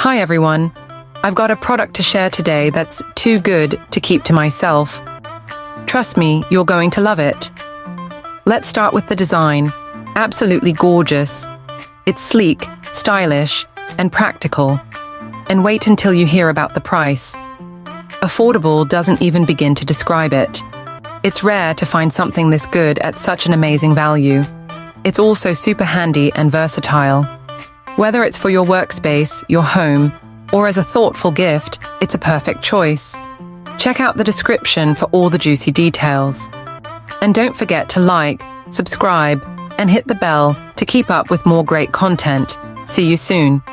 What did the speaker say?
Hi everyone. I've got a product to share today that's too good to keep to myself. Trust me, you're going to love it. Let's start with the design. Absolutely gorgeous. It's sleek, stylish, and practical. And wait until you hear about the price. Affordable doesn't even begin to describe it. It's rare to find something this good at such an amazing value. It's also super handy and versatile. Whether it's for your workspace, your home, or as a thoughtful gift, it's a perfect choice. Check out the description for all the juicy details. And don't forget to like, subscribe, and hit the bell to keep up with more great content. See you soon.